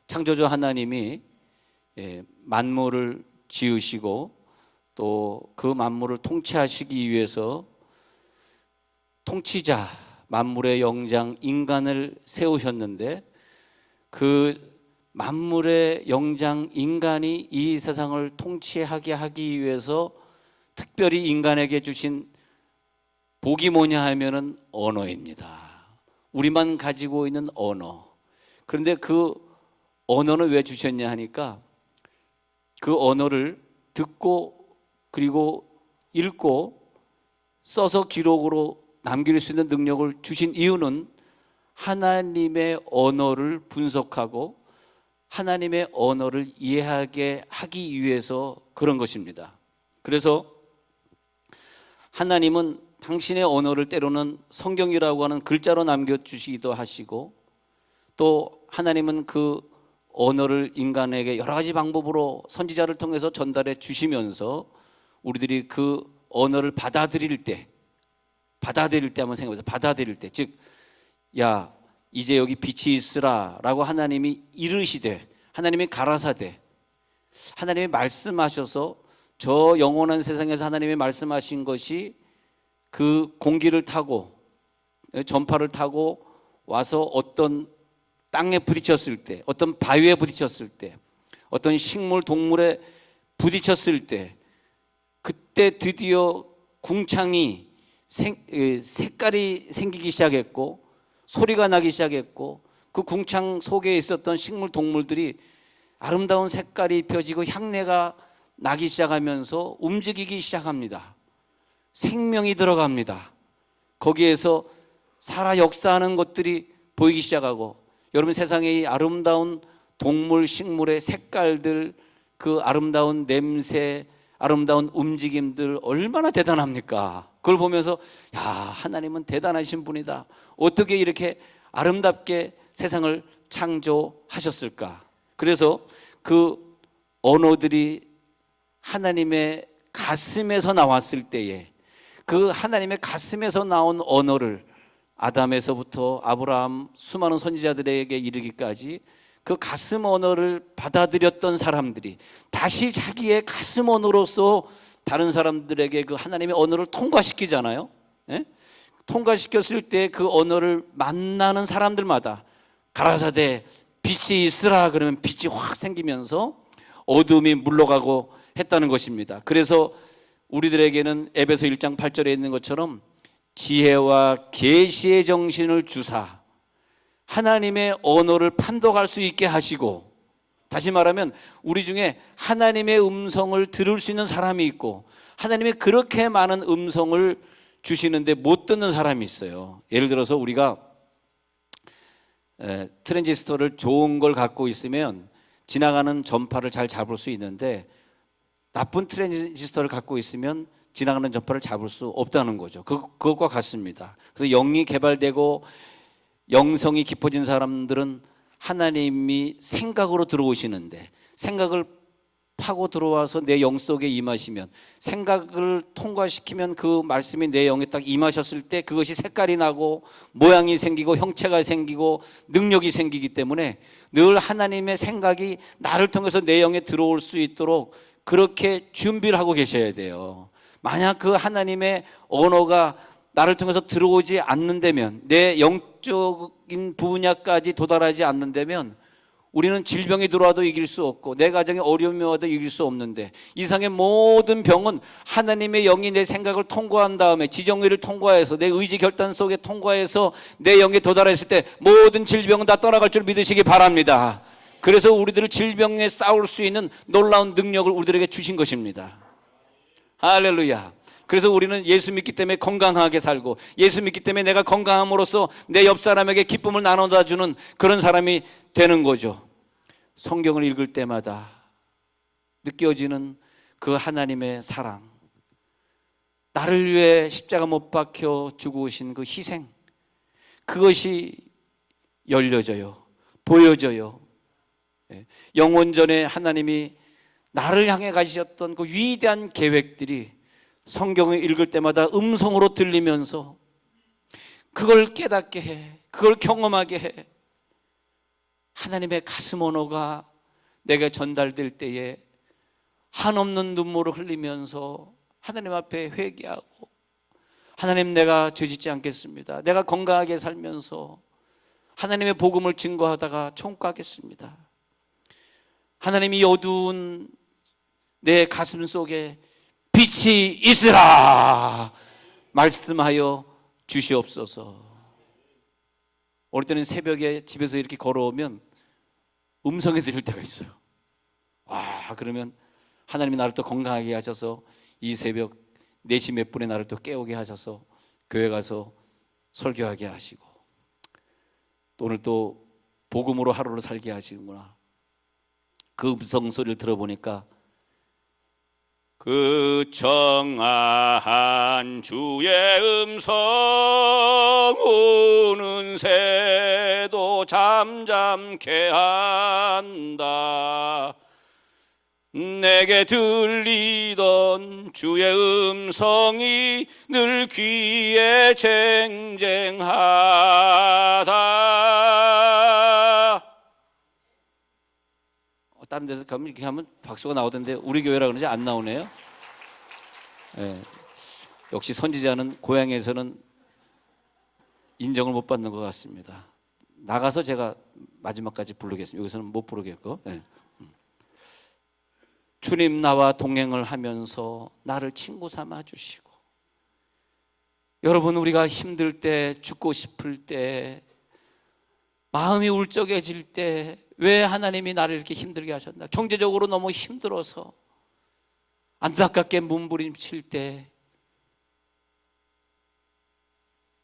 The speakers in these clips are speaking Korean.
창조주 하나님이 만물을 지으시고 또 그 만물을 통치하시기 위해서 통치자, 만물의 영장 인간을 세우셨는데, 그 만물의 영장 인간이 이 세상을 통치하게 하기 위해서 특별히 인간에게 주신 복이 뭐냐 하면은 언어입니다. 우리만 가지고 있는 언어. 그런데 그 언어는 왜 주셨냐 하니까, 그 언어를 듣고 그리고 읽고 써서 기록으로 남길 수 있는 능력을 주신 이유는 하나님의 언어를 분석하고 하나님의 언어를 이해하게 하기 위해서 그런 것입니다. 그래서 하나님은 당신의 언어를 때로는 성경이라고 하는 글자로 남겨주시기도 하시고, 또 하나님은 그 언어를 인간에게 여러 가지 방법으로 선지자를 통해서 전달해 주시면서 우리들이 그 언어를 받아들일 때 한번 생각해보세요. 받아들일 때, 즉, 야 이제 여기 빛이 있으라 라고 하나님이 이르시되, 하나님이 가라사대, 하나님이 말씀하셔서 저 영원한 세상에서 하나님이 말씀하신 것이 그 공기를 타고 전파를 타고 와서 어떤 땅에 부딪혔을 때, 어떤 바위에 부딪혔을 때, 어떤 식물 동물에 부딪혔을 때, 그때 드디어 궁창이 색깔이 생기기 시작했고 소리가 나기 시작했고, 그 궁창 속에 있었던 식물 동물들이 아름다운 색깔이 입혀지고 향내가 나기 시작하면서 움직이기 시작합니다. 생명이 들어갑니다. 거기에서 살아 역사하는 것들이 보이기 시작하고, 여러분 세상의 이 아름다운 동물, 식물의 색깔들, 그 아름다운 냄새, 아름다운 움직임들 얼마나 대단합니까? 그걸 보면서 야, 하나님은 대단하신 분이다. 어떻게 이렇게 아름답게 세상을 창조하셨을까? 그래서 그 언어들이 하나님의 가슴에서 나왔을 때에, 그 하나님의 가슴에서 나온 언어를 아담에서부터 아브라함, 수많은 선지자들에게 이르기까지 그 가슴 언어를 받아들였던 사람들이 다시 자기의 가슴 언어로서 다른 사람들에게 그 하나님의 언어를 통과시키잖아요. 예? 통과시켰을 때 그 언어를 만나는 사람들마다 가라사대 빛이 있으라 그러면 빛이 확 생기면서 어둠이 물러가고 했다는 것입니다. 그래서 우리들에게는 에베소 1장 8절에 있는 것처럼 지혜와 계시의 정신을 주사 하나님의 언어를 판독할 수 있게 하시고, 다시 말하면 우리 중에 하나님의 음성을 들을 수 있는 사람이 있고, 하나님의 그렇게 많은 음성을 주시는데 못 듣는 사람이 있어요. 예를 들어서 우리가 트랜지스터를 좋은 걸 갖고 있으면 지나가는 전파를 잘 잡을 수 있는데, 나쁜 트랜지스터를 갖고 있으면 지나가는 전파를 잡을 수 없다는 거죠. 그것과 같습니다. 그래서 영이 개발되고 영성이 깊어진 사람들은 하나님이 생각으로 들어오시는데, 생각을 파고 들어와서 내 영 속에 임하시면, 생각을 통과시키면 그 말씀이 내 영에 딱 임하셨을 때 그것이 색깔이 나고 모양이 생기고 형체가 생기고 능력이 생기기 때문에 늘 하나님의 생각이 나를 통해서 내 영에 들어올 수 있도록 그렇게 준비를 하고 계셔야 돼요. 만약 그 하나님의 언어가 나를 통해서 들어오지 않는다면, 내 영적인 분야까지 도달하지 않는다면 우리는 질병이 들어와도 이길 수 없고 내 가정에 어려움이 와도 이길 수 없는데, 이 세상의 모든 병은 하나님의 영이 내 생각을 통과한 다음에 지정의를 통과해서 내 의지 결단 속에 통과해서 내 영에 도달했을 때 모든 질병은 다 떠나갈 줄 믿으시기 바랍니다. 그래서 우리들을 질병에 싸울 수 있는 놀라운 능력을 우리들에게 주신 것입니다. 할렐루야. 그래서 우리는 예수 믿기 때문에 건강하게 살고, 예수 믿기 때문에 내가 건강함으로써 내 옆 사람에게 기쁨을 나눠다 주는 그런 사람이 되는 거죠. 성경을 읽을 때마다 느껴지는 그 하나님의 사랑, 나를 위해 십자가 못 박혀 죽으신 그 희생, 그것이 열려져요. 보여져요. 영원전에 하나님이 나를 향해 가지셨던 그 위대한 계획들이 성경을 읽을 때마다 음성으로 들리면서 그걸 깨닫게 해, 그걸 경험하게 해. 하나님의 가슴 언어가 내게 전달될 때에 한없는 눈물을 흘리면서 하나님 앞에 회개하고, 하나님, 내가 죄짓지 않겠습니다. 내가 건강하게 살면서 하나님의 복음을 증거하다가 천국가겠습니다. 하나님이 어두운 내 가슴 속에 빛이 있으라 말씀하여 주시옵소서. 어릴 때는 새벽에 집에서 이렇게 걸어오면 음성이 들릴 때가 있어요. 와, 그러면 하나님이 나를 또 건강하게 하셔서 이 새벽 4시 몇 분에 나를 또 깨우게 하셔서 교회 가서 설교하게 하시고, 또 오늘 또 복음으로 하루를 살게 하시는구나. 그 음성 소리를 들어보니까 그 청아한 주의 음성 우는 새도 잠잠케 한다. 내게 들리던 주의 음성이 늘 귀에 쟁쟁하다. 다른 데서 가면 이렇게 하면 박수가 나오던데 우리 교회라 그런지 안 나오네요. 네. 역시 선지자는 고향에서는 인정을 못 받는 것 같습니다. 나가서 제가 마지막까지 부르겠습니다. 여기서는 못 부르겠고. 네. 주님, 나와 동행을 하면서 나를 친구 삼아 주시고, 여러분, 우리가 힘들 때, 죽고 싶을 때, 마음이 울적해질 때 왜 하나님이 나를 이렇게 힘들게 하셨나? 경제적으로 너무 힘들어서 안타깝게 몸부림칠 때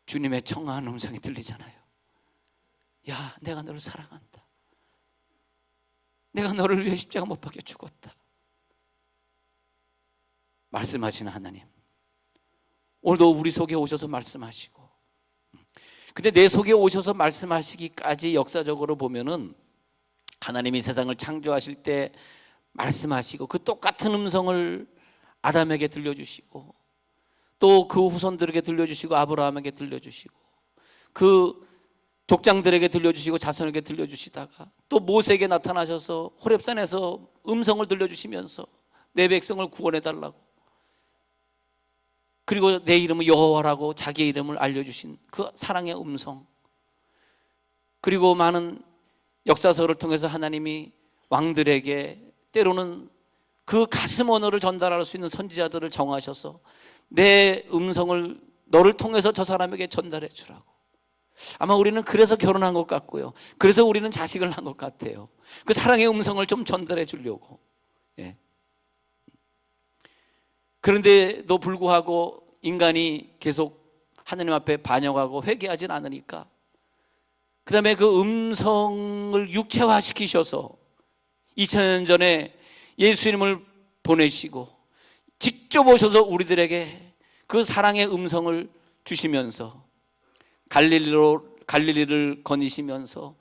주님의 청아한 음성이 들리잖아요. 야, 내가 너를 사랑한다. 내가 너를 위해 십자가 못 박혀 죽었다. 말씀하시는 하나님, 오늘도 우리 속에 오셔서 말씀하시고, 근데 내 속에 오셔서 말씀하시기까지 역사적으로 보면은 하나님이 세상을 창조하실 때 말씀하시고, 그 똑같은 음성을 아담에게 들려주시고, 또 그 후손들에게 들려주시고, 아브라함에게 들려주시고, 그 족장들에게 들려주시고, 자손에게 들려주시다가 또 모세에게 나타나셔서 호렙산에서 음성을 들려주시면서 내 백성을 구원해달라고, 그리고 내 이름은 여호와라고 자기의 이름을 알려주신 그 사랑의 음성, 그리고 많은 역사서를 통해서 하나님이 왕들에게 때로는 그 가슴 언어를 전달할 수 있는 선지자들을 정하셔서 내 음성을 너를 통해서 저 사람에게 전달해 주라고. 아마 우리는 그래서 결혼한 것 같고요, 그래서 우리는 자식을 한 것 같아요. 그 사랑의 음성을 좀 전달해 주려고. 예. 그런데도 불구하고 인간이 계속 하나님 앞에 반역하고 회개하진 않으니까, 그 다음에 그 음성을 육체화시키셔서 2000년 전에 예수님을 보내시고 직접 오셔서 우리들에게 그 사랑의 음성을 주시면서 갈릴리를 거니시면서,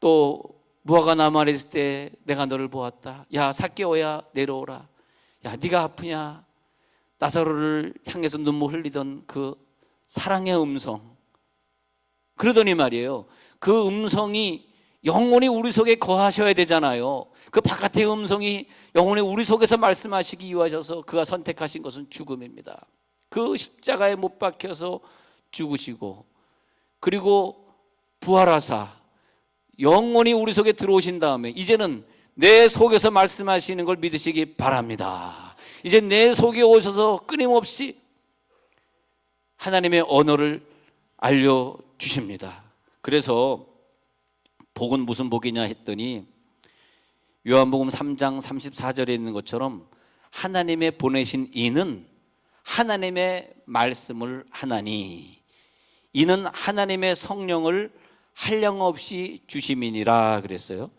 또 무화과 나무 아래 있을 때 내가 너를 보았다. 야, 삭개오야 내려오라. 야, 네가 아프냐? 나사로를 향해서 눈물 흘리던 그 사랑의 음성. 그러더니 말이에요, 그 음성이 영원히 우리 속에 거하셔야 되잖아요. 그 바깥의 음성이 영원히 우리 속에서 말씀하시기 위하셔서 그가 선택하신 것은 죽음입니다. 그 십자가에 못 박혀서 죽으시고, 그리고 부활하사 영원히 우리 속에 들어오신 다음에 이제는 내 속에서 말씀하시는 걸 믿으시기 바랍니다. 이제 내 속에 오셔서 끊임없이 하나님의 언어를 알려주십니다. 그래서 복은 무슨 복이냐 했더니 요한복음 3장 34절에 있는 것처럼 하나님의 보내신 이는 하나님의 말씀을 하나니 이는 하나님의 성령을 한량없이 주심이니라 그랬어요.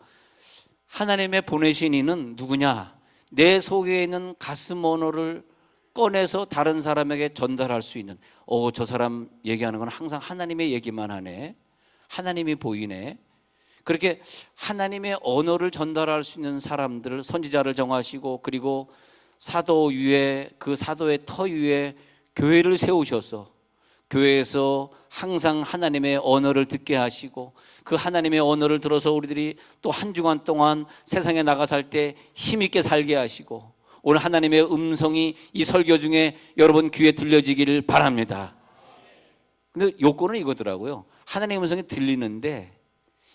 하나님의 보내신 이는 누구냐? 내 속에 있는 가슴 언어를 꺼내서 다른 사람에게 전달할 수 있는, 저 사람 얘기하는 건 항상 하나님의 얘기만 하네, 하나님이 보이네. 그렇게 하나님의 언어를 전달할 수 있는 사람들을, 선지자를 정하시고, 그리고 사도 위에, 그 사도의 터 위에 교회를 세우셔서 교회에서 항상 하나님의 언어를 듣게 하시고, 그 하나님의 언어를 들어서 우리들이 또 한 주간 동안 세상에 나가 살 때 힘있게 살게 하시고, 오늘 하나님의 음성이 이 설교 중에 여러분 귀에 들려지기를 바랍니다. 근데 요건은 이거더라고요. 하나님의 음성이 들리는데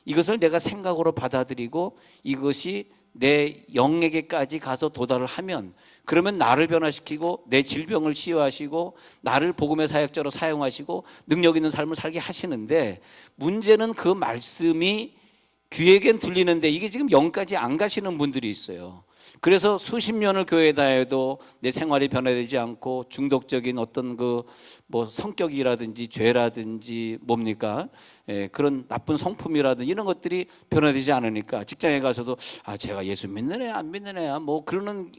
이것을 내가 생각으로 받아들이고 이것이 내 영에게까지 가서 도달을 하면, 그러면 나를 변화시키고 내 질병을 치유하시고 나를 복음의 사역자로 사용하시고 능력 있는 삶을 살게 하시는데, 문제는 그 말씀이 귀에겐 들리는데 이게 지금 영까지 안 가시는 분들이 있어요. 그래서 수십 년을 교회에 다녀도 내 생활이 변화되지 않고 중독적인 어떤 그 뭐 성격이라든지 죄라든지 뭡니까? 그런 나쁜 성품이라든지 이런 것들이 변화되지 않으니까 직장에 가서도 제가 예수 믿는 애야 안 믿는 애야 뭐 그러는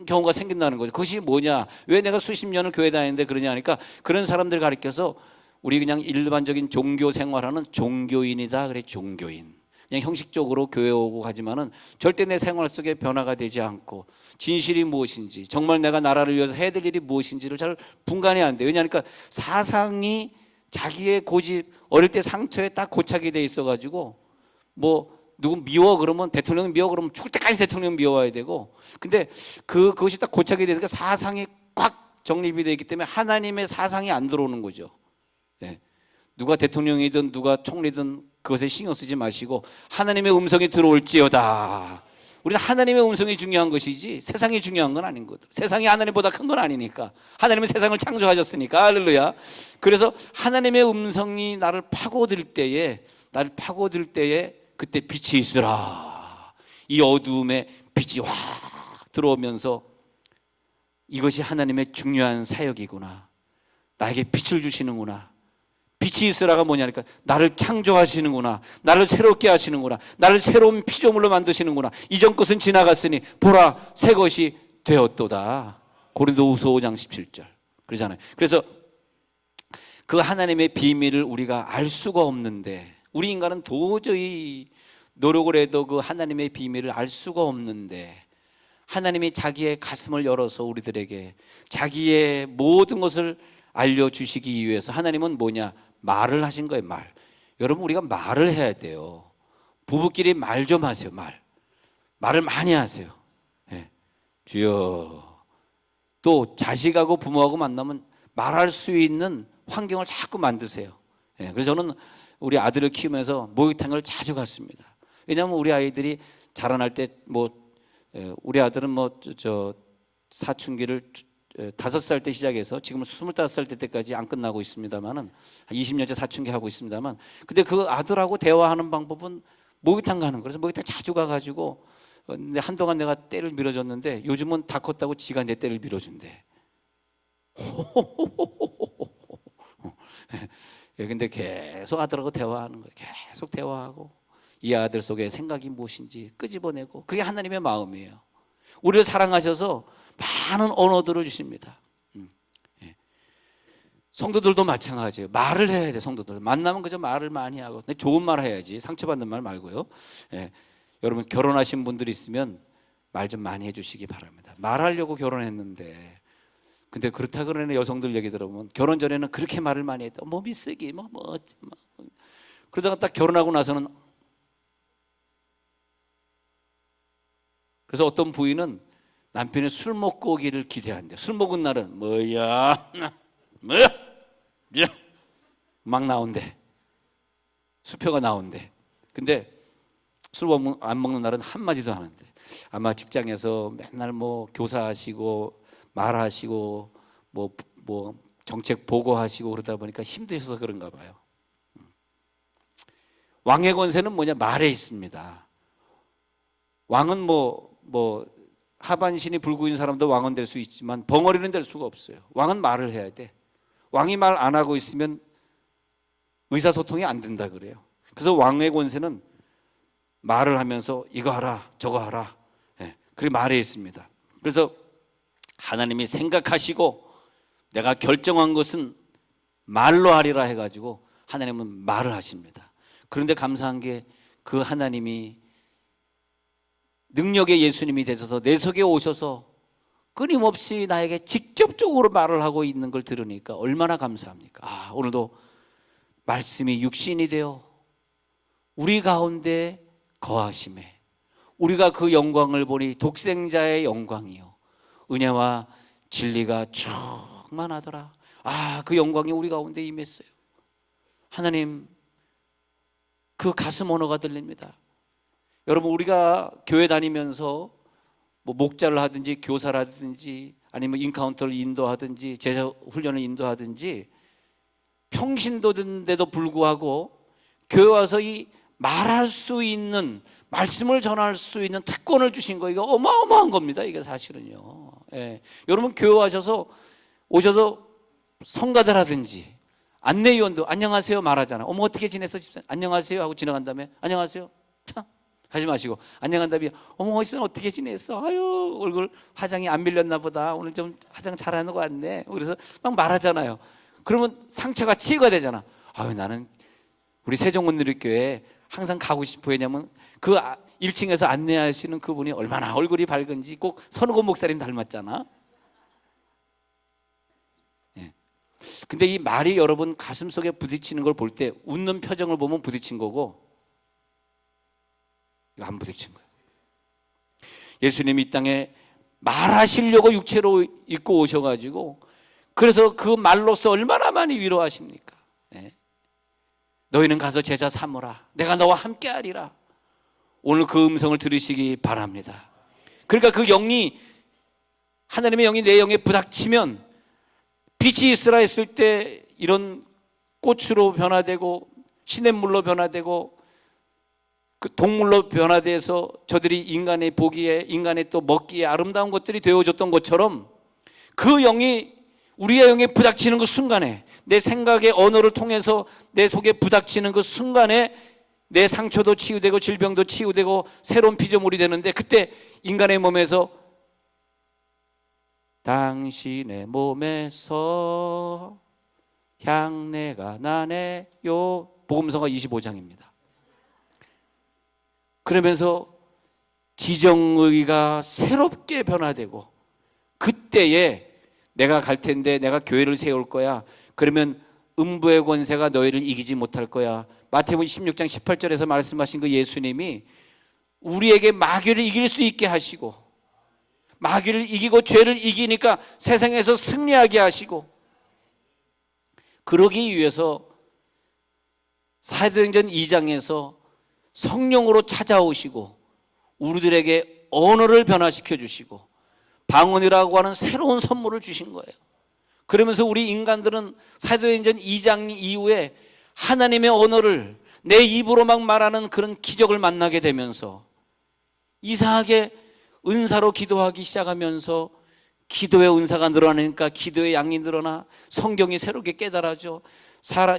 경우가 생긴다는 거죠. 그것이 뭐냐? 왜 내가 수십 년을 교회 다니는데 그러냐 하니까, 그런 사람들 가리켜서 우리 그냥 일반적인 종교 생활하는 종교인이다 그래. 종교인. 그냥 형식적으로 교회 오고 가지만은 절대 내 생활 속에 변화가 되지 않고, 진실이 무엇인지, 정말 내가 나라를 위해서 해야 될 일이 무엇인지를 잘 분간이 안 돼요. 왜냐하니까 사상이 자기의 고집, 어릴 때 상처에 딱 고착이 돼 있어가지고, 뭐 누구 미워 그러면, 대통령 미워 그러면 죽을 때까지 대통령 미워야 되고, 근데 그것이 딱 고착이 되니까 사상이 꽉 정립이 되어 있기 때문에 하나님의 사상이 안 들어오는 거죠. 예. 누가 대통령이든 누가 총리든 그것에 신경 쓰지 마시고 하나님의 음성이 들어올지어다. 우리는 하나님의 음성이 중요한 것이지 세상이 중요한 건 아닌 거죠. 세상이 하나님보다 큰 건 아니니까. 하나님은 세상을 창조하셨으니까. 할렐루야. 그래서 하나님의 음성이 나를 파고들 때에 그때 빛이 있으라. 이 어두움에 빛이 확 들어오면서 이것이 하나님의 중요한 사역이구나. 나에게 빛을 주시는구나. 빛이 있으라가 뭐냐니까, 나를 창조하시는구나, 나를 새롭게 하시는구나, 나를 새로운 피조물로 만드시는구나. 이전 것은 지나갔으니 보라 새 것이 되었도다. 고린도후서 5장 17절 그러잖아요. 그래서 그 하나님의 비밀을 우리가 알 수가 없는데, 우리 인간은 도저히 노력을 해도 그 하나님의 비밀을 알 수가 없는데, 하나님이 자기의 가슴을 열어서 우리들에게 자기의 모든 것을 알려주시기 위해서 하나님은 뭐냐? 말을 하신 거예요. 말. 여러분, 우리가 말을 해야 돼요. 부부끼리 말 좀 하세요. 말을 많이 하세요. 네. 주여. 또 자식하고 부모하고 만나면 말할 수 있는 환경을 자꾸 만드세요. 네. 그래서 저는 우리 아들을 키우면서 목욕탕을 자주 갔습니다. 왜냐하면 우리 아이들이 자라날 때 우리 아들은 사춘기를 5살 때 시작해서 지금 25살 때까지 안 끝나고 있습니다만은 20년째 사춘기 하고 있습니다만, 근데 그 아들하고 대화하는 방법은 목욕탕 가는 거예요. 그래서 목욕탕 자주 가가지고, 근데 한동안 내가 때를 밀어줬는데 요즘은 다 컸다고 지가 내 때를 밀어준대. 근데 계속 아들하고 대화하는 거예요. 계속 대화하고 이 아들 속에 생각이 무엇인지 끄집어내고, 그게 하나님의 마음이에요. 우리를 사랑하셔서 많은 언어들을 주십니다. 성도들도 마찬가지예요. 말을 해야 돼. 성도들 만나면 그저 말을 많이 하고, 좋은 말 해야지, 상처받는 말 말고요. 여러분 결혼하신 분들이 있으면 말 좀 많이 해주시기 바랍니다. 말하려고 결혼했는데, 근데 그렇다 그러는 여성들 얘기 들어보면 결혼 전에는 그렇게 말을 많이 했다. 미쓰기 그러다가 딱 결혼하고 나서는, 그래서 어떤 부인은 남편이 술 먹고 오기를 기대한대. 술 먹은 날은 뭐야 막 나온대. 수표가 나온대. 근데 술 안 먹는 날은 한마디도 안 하는데, 아마 직장에서 맨날 교사하시고 말하시고 정책 보고하시고 그러다 보니까 힘드셔서 그런가 봐요. 왕의 권세는 뭐냐? 말에 있습니다. 왕은 하반신이 붉은 사람도 왕은 될 수 있지만 벙어리는 될 수가 없어요. 왕은 말을 해야 돼. 왕이 말 안 하고 있으면 의사소통이 안 된다 그래요. 그래서 왕의 권세는 말을 하면서 이거 하라 저거 하라, 그게 말에 있습니다. 그래서 하나님이 생각하시고 내가 결정한 것은 말로 하리라 해가지고 하나님은 말을 하십니다. 그런데 감사한 게 그 하나님이 능력의 예수님이 되셔서 내 속에 오셔서 끊임없이 나에게 직접적으로 말을 하고 있는 걸 들으니까 얼마나 감사합니까? 오늘도 말씀이 육신이 되어 우리 가운데 거하심에 우리가 그 영광을 보니 독생자의 영광이요 은혜와 진리가 충만하더라. 그 영광이 우리 가운데 임했어요. 하나님, 그 가슴 언어가 들립니다. 여러분, 우리가 교회 다니면서 뭐 목자를 하든지 교사를 하든지 아니면 인카운터를 인도하든지 제자 훈련을 인도하든지 평신도인데도 불구하고 교회 와서 이 말할 수 있는, 말씀을 전할 수 있는 특권을 주신 거, 이거 어마어마한 겁니다. 이게 사실은요. 여러분, 교회 오셔서 성가들 하든지 안내위원도 안녕하세요 말하잖아. 어떻게 지냈어 집사님? 안녕하세요 하고 지나간 다음에 안녕하세요 참 하지 마시고 안녕한 다음에 집사님 어떻게 지냈어? 얼굴 화장이 안 밀렸나 보다. 오늘 좀 화장 잘하는 거 같네. 그래서 막 말하잖아요. 그러면 상처가 치유가 되잖아. 나는 우리 세종문누리교회 항상 가고 싶어. 왜냐면 그 1층에서 안내하시는 그분이 얼마나 얼굴이 밝은지. 꼭 선우건 목사님 닮았잖아. 근데 이 말이 여러분 가슴 속에 부딪히는 걸 볼 때 웃는 표정을 보면 부딪힌 거고 이거 안 부딪힌 거예요. 예수님이 이 땅에 말하시려고 육체로 입고 오셔가지고 그래서 그 말로서 얼마나 많이 위로하십니까? 너희는 가서 제자 삼으라. 내가 너와 함께 하리라. 오늘 그 음성을 들으시기 바랍니다. 그러니까 그 영이, 하나님의 영이 내 영에 부닥치면 빛이 있으라 했을 때 이런 꽃으로 변화되고 시냇물로 변화되고 그 동물로 변화돼서 저들이 인간의 보기에, 인간의 또 먹기에 아름다운 것들이 되어졌던 것처럼 그 영이 우리의 영에 부닥치는 그 순간에, 내 생각의 언어를 통해서 내 속에 부닥치는 그 순간에 내 상처도 치유되고 질병도 치유되고 새로운 피조물이 되는데, 그때 인간의 몸에서 당신의 몸에서 향내가 나네요. 복음서가 25장입니다. 그러면서 지정의가 새롭게 변화되고, 그때에 내가 갈 텐데 내가 교회를 세울 거야. 그러면 음부의 권세가 너희를 이기지 못할 거야. 마태복음 16장 18절에서 말씀하신 그 예수님이 우리에게 마귀를 이길 수 있게 하시고, 마귀를 이기고 죄를 이기니까 세상에서 승리하게 하시고, 그러기 위해서 사도행전 2장에서 성령으로 찾아오시고 우리들에게 언어를 변화시켜 주시고 방언이라고 하는 새로운 선물을 주신 거예요. 그러면서 우리 인간들은 사도행전 2장 이후에 하나님의 언어를 내 입으로 막 말하는 그런 기적을 만나게 되면서 이상하게 은사로 기도하기 시작하면서 기도의 은사가 늘어나니까 기도의 양이 늘어나 성경이 새롭게 깨달아져.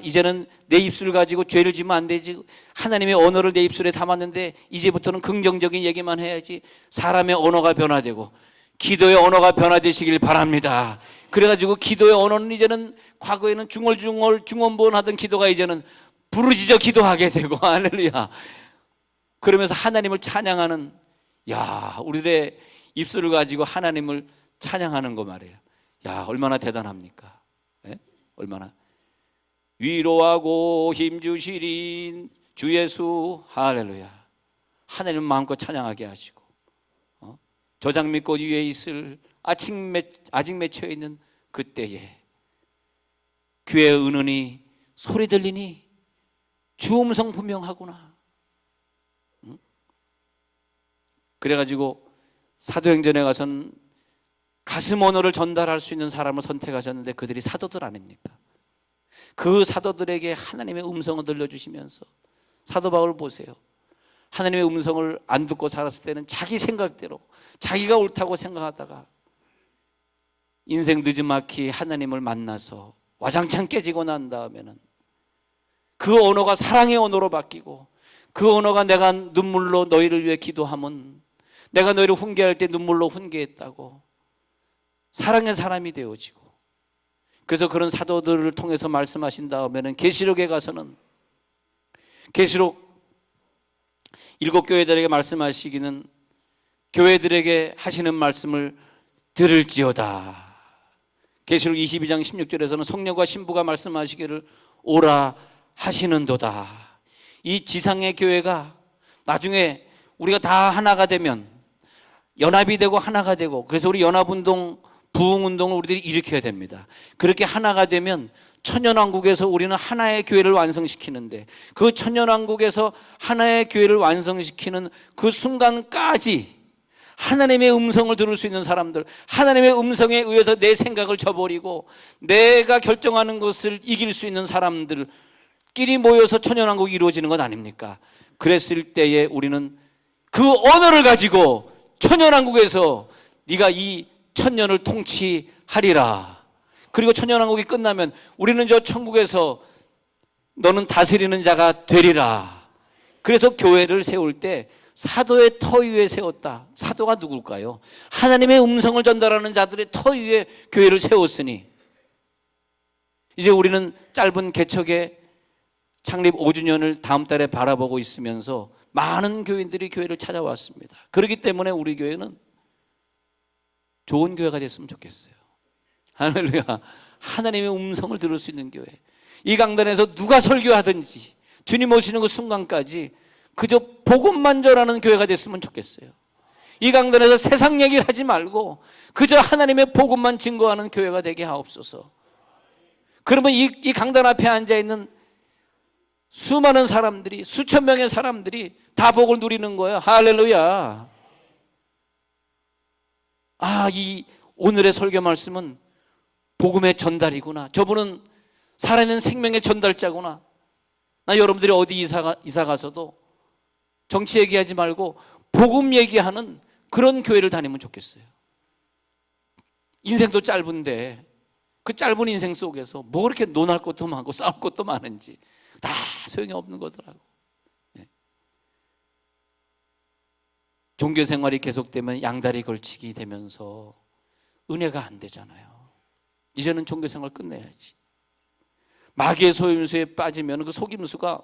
이제는 내 입술을 가지고 죄를 지면 안 되지. 하나님의 언어를 내 입술에 담았는데 이제부터는 긍정적인 얘기만 해야지. 사람의 언어가 변화되고 기도의 언어가 변화되시길 바랍니다. 그래가지고 기도의 언어는 이제는, 과거에는 중얼중얼 중언부언 하던 기도가 이제는 부르짖어 기도하게 되고, 할렐루야. 그러면서 하나님을 찬양하는, 우리의 입술을 가지고 하나님을 찬양하는 거 말이에요. 얼마나 대단합니까? 얼마나. 위로하고 힘주시린 주 예수, 할렐루야. 하나님을 마음껏 찬양하게 하시고, 저장미꽃 위에 있을 아직 맺혀 있는 그때에 귀에 은은히 소리 들리니 주 음성 분명하구나. 그래가지고 사도행전에 가서는 가슴 언어를 전달할 수 있는 사람을 선택하셨는데 그들이 사도들 아닙니까? 그 사도들에게 하나님의 음성을 들려주시면서, 사도 바울 보세요. 하나님의 음성을 안 듣고 살았을 때는 자기 생각대로 자기가 옳다고 생각하다가 인생 늦지막히 하나님을 만나서 와장창 깨지고 난 다음에는 그 언어가 사랑의 언어로 바뀌고, 그 언어가 내가 눈물로 너희를 위해 기도하면 내가 너희를 훈계할 때 눈물로 훈계했다고 사랑의 사람이 되어지고, 그래서 그런 사도들을 통해서 말씀하신 다음에는 계시록에 가서는 계시록 7교회들에게 말씀하시기는 교회들에게 하시는 말씀을 들을지어다. 계시록 22장 16절에서는 성령과 신부가 말씀하시기를 오라 하시는도다. 이 지상의 교회가 나중에 우리가 다 하나가 되면 연합이 되고 하나가 되고, 그래서 우리 연합운동, 부흥운동을 우리들이 일으켜야 됩니다. 그렇게 하나가 되면 천년왕국에서 우리는 하나의 교회를 완성시키는데, 그 천년왕국에서 하나의 교회를 완성시키는 그 순간까지 하나님의 음성을 들을 수 있는 사람들, 하나님의 음성에 의해서 내 생각을 저버리고 내가 결정하는 것을 이길 수 있는 사람들끼리 모여서 천년왕국이 이루어지는 것 아닙니까? 그랬을 때에 우리는 그 언어를 가지고 천년왕국에서 네가 이 천년을 통치하리라. 그리고 천년왕국이 끝나면 우리는 저 천국에서 너는 다스리는 자가 되리라. 그래서 교회를 세울 때 사도의 터 위에 세웠다. 사도가 누굴까요? 하나님의 음성을 전달하는 자들의 터 위에 교회를 세웠으니, 이제 우리는 짧은 개척의 창립 5주년을 다음 달에 바라보고 있으면서 많은 교인들이 교회를 찾아왔습니다. 그렇기 때문에 우리 교회는 좋은 교회가 됐으면 좋겠어요. 할렐루야. 하나님의 음성을 들을 수 있는 교회. 이 강단에서 누가 설교하든지 주님 오시는 그 순간까지 그저 복음만 전하는 교회가 됐으면 좋겠어요. 이 강단에서 세상 얘기를 하지 말고 그저 하나님의 복음만 증거하는 교회가 되게 하옵소서. 그러면 이 강단 앞에 앉아있는 수많은 사람들이, 수천 명의 사람들이 다 복을 누리는 거예요. 할렐루야. 이 오늘의 설교 말씀은 복음의 전달이구나. 저분은 살아있는 생명의 전달자구나. 나 여러분들이 어디 이사 가서도 정치 얘기하지 말고 복음 얘기하는 그런 교회를 다니면 좋겠어요. 인생도 짧은데 그 짧은 인생 속에서 뭐 그렇게 논할 것도 많고 싸울 것도 많은지 다 소용이 없는 거더라고. 종교 생활이 계속되면 양다리 걸치기 되면서 은혜가 안 되잖아요. 이제는 종교 생활 끝내야지. 마귀의 소임수에 빠지면 그 속임수가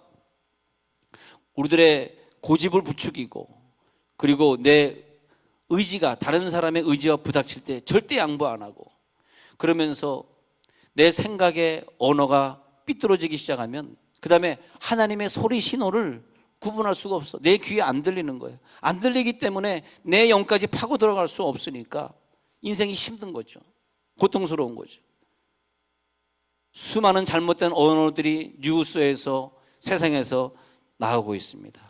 우리들의 고집을 부추기고, 그리고 내 의지가 다른 사람의 의지와 부닥칠 때 절대 양보 안 하고, 그러면서 내 생각의 언어가 삐뚤어지기 시작하면 그 다음에 하나님의 소리 신호를 구분할 수가 없어. 내 귀에 안 들리는 거예요. 안 들리기 때문에 내 영까지 파고 들어갈 수 없으니까 인생이 힘든 거죠. 고통스러운 거죠. 수많은 잘못된 언어들이 뉴스에서, 세상에서 나오고 있습니다.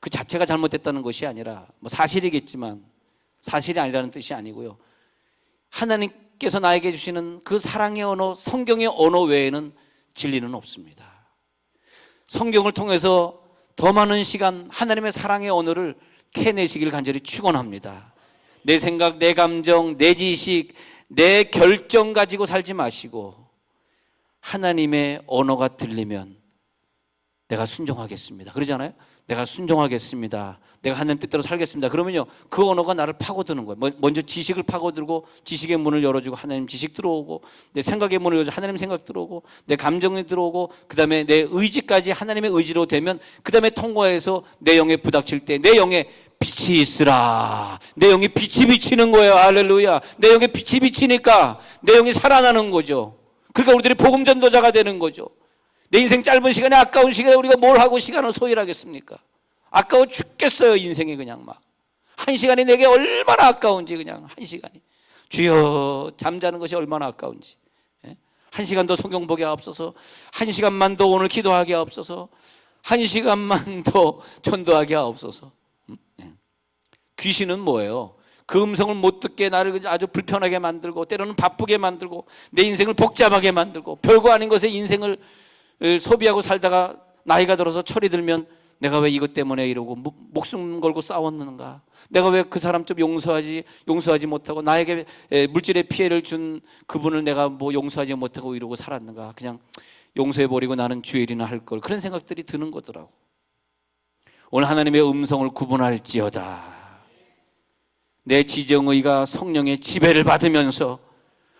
그 자체가 잘못됐다는 것이 아니라, 사실이겠지만 사실이 아니라는 뜻이 아니고요, 하나님께서 나에게 주시는 그 사랑의 언어, 성경의 언어 외에는 진리는 없습니다. 성경을 통해서 더 많은 시간 하나님의 사랑의 언어를 캐내시길 간절히 축원합니다. 내 생각, 내 감정, 내 지식, 내 결정 가지고 살지 마시고 하나님의 언어가 들리면 내가 순종하겠습니다. 그러잖아요. 내가 순종하겠습니다. 내가 하나님 뜻대로 살겠습니다. 그러면요, 그 언어가 나를 파고드는 거예요. 먼저 지식을 파고들고 지식의 문을 열어주고 하나님 지식 들어오고, 내 생각의 문을 열어주고 하나님 생각 들어오고, 내 감정이 들어오고, 그 다음에 내 의지까지 하나님의 의지로 되면 그 다음에 통과해서 내 영에 부닥칠 때 내 영에 빛이 있으라. 내 영에 빛이 비치는 거예요. 할렐루야. 내 영에 빛이 비치니까 내 영이 살아나는 거죠. 그러니까 우리들이 복음 전도자가 되는 거죠. 내 인생 짧은 시간에, 아까운 시간에 우리가 뭘 하고 시간을 소일하겠습니까? 아까워 죽겠어요. 인생이 그냥 막 한 시간이 내게 얼마나 아까운지, 그냥 한 시간이, 주여 잠자는 것이 얼마나 아까운지. 한 시간 더 성경 보게 하옵소서. 한 시간만 더 오늘 기도하게 하옵소서. 한 시간만 더 전도하게 하옵소서. 귀신은 뭐예요? 그 음성을 못 듣게 나를 아주 불편하게 만들고, 때로는 바쁘게 만들고, 내 인생을 복잡하게 만들고, 별거 아닌 것에 인생을 소비하고 살다가 나이가 들어서 철이 들면 내가 왜 이것 때문에 이러고 목숨 걸고 싸웠는가, 내가 왜 그 사람 좀 용서하지 못하고, 나에게 물질의 피해를 준 그분을 내가 용서하지 못하고 이러고 살았는가, 그냥 용서해버리고 나는 주의 일이나 할 걸, 그런 생각들이 드는 거더라고. 오늘 하나님의 음성을 구분할지어다. 내 지정의가 성령의 지배를 받으면서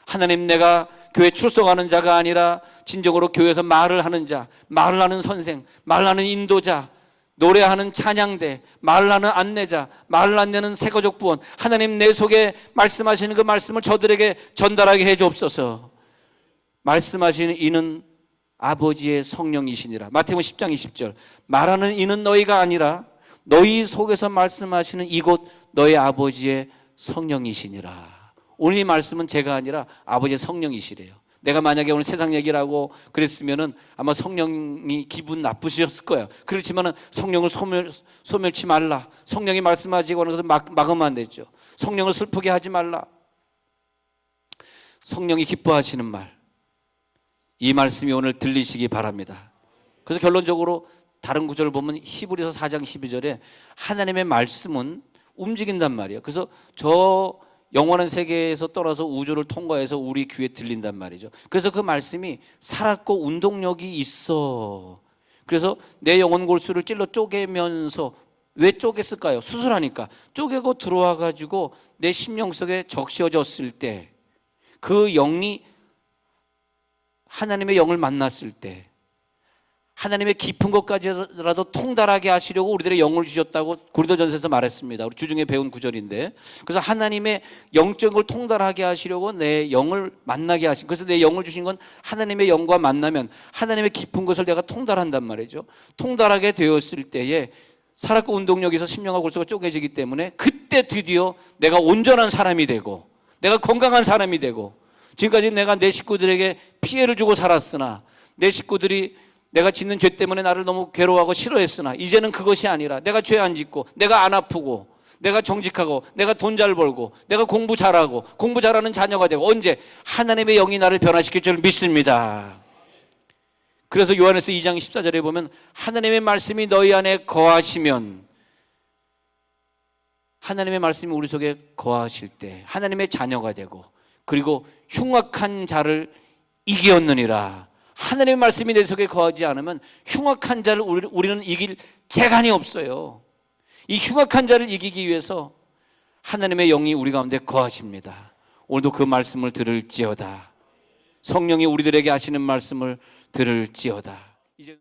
하나님, 내가 교회 출석하는 자가 아니라 진정으로 교회에서 말을 하는 자, 말을 하는 선생, 말을 하는 인도자, 노래하는 찬양대, 말을 하는 안내자, 말을 안내는 새가족 부원, 하나님 내 속에 말씀하시는 그 말씀을 저들에게 전달하게 해 주옵소서. 말씀하시는 이는 아버지의 성령이시니라. 마태복음 10장 20절. 말하는 이는 너희가 아니라 너희 속에서 말씀하시는 이곳 너희 아버지의 성령이시니라. 오늘 이 말씀은 제가 아니라 아버지의 성령이시래요. 내가 만약에 오늘 세상 얘기를 하고 그랬으면은 아마 성령이 기분 나쁘셨을 거예요. 그렇지만은 성령을 소멸치 말라. 성령이 말씀하시고 하는 것을 막으면 안 되죠. 성령을 슬프게 하지 말라. 성령이 기뻐하시는 말. 이 말씀이 오늘 들리시기 바랍니다. 그래서 결론적으로 다른 구절을 보면 히브리서 4장 12절에 하나님의 말씀은 움직인단 말이에요. 그래서 저 영원한 세계에서 떠나서 우주를 통과해서 우리 귀에 들린단 말이죠. 그래서 그 말씀이 살았고 운동력이 있어. 그래서 내 영혼 골수를 찔러 쪼개면서, 왜 쪼갰을까요? 수술하니까. 쪼개고 들어와 가지고 내 심령 속에 적셔졌을 때, 그 영이 하나님의 영을 만났을 때 하나님의 깊은 것까지라도 통달하게 하시려고 우리들의 영을 주셨다고 고린도전서에서 말했습니다. 우리 주중에 배운 구절인데, 그래서 하나님의 영적인 걸 통달하게 하시려고 내 영을 만나게 하신, 그래서 내 영을 주신 건 하나님의 영과 만나면 하나님의 깊은 것을 내가 통달한단 말이죠. 통달하게 되었을 때에 살았고 운동력이 있어 심령과 골수가 쪼개지기 때문에 그때 드디어 내가 온전한 사람이 되고 내가 건강한 사람이 되고, 지금까지 내가 내 식구들에게 피해를 주고 살았으나, 내 식구들이 내가 짓는 죄 때문에 나를 너무 괴로워하고 싫어했으나, 이제는 그것이 아니라 내가 죄 안 짓고, 내가 안 아프고, 내가 정직하고, 내가 돈 잘 벌고, 내가 공부 잘하고, 공부 잘하는 자녀가 되고, 언제? 하나님의 영이 나를 변화시킬 줄 믿습니다. 그래서 요한에서 2장 14절에 보면 하나님의 말씀이 너희 안에 거하시면, 하나님의 말씀이 우리 속에 거하실 때 하나님의 자녀가 되고, 그리고 흉악한 자를 이기었느니라. 하나님의 말씀이 내 속에 거하지 않으면 흉악한 자를 우리는 이길 재간이 없어요. 이 흉악한 자를 이기기 위해서 하나님의 영이 우리 가운데 거하십니다. 오늘도 그 말씀을 들을지어다. 성령이 우리들에게 하시는 말씀을 들을지어다. 이제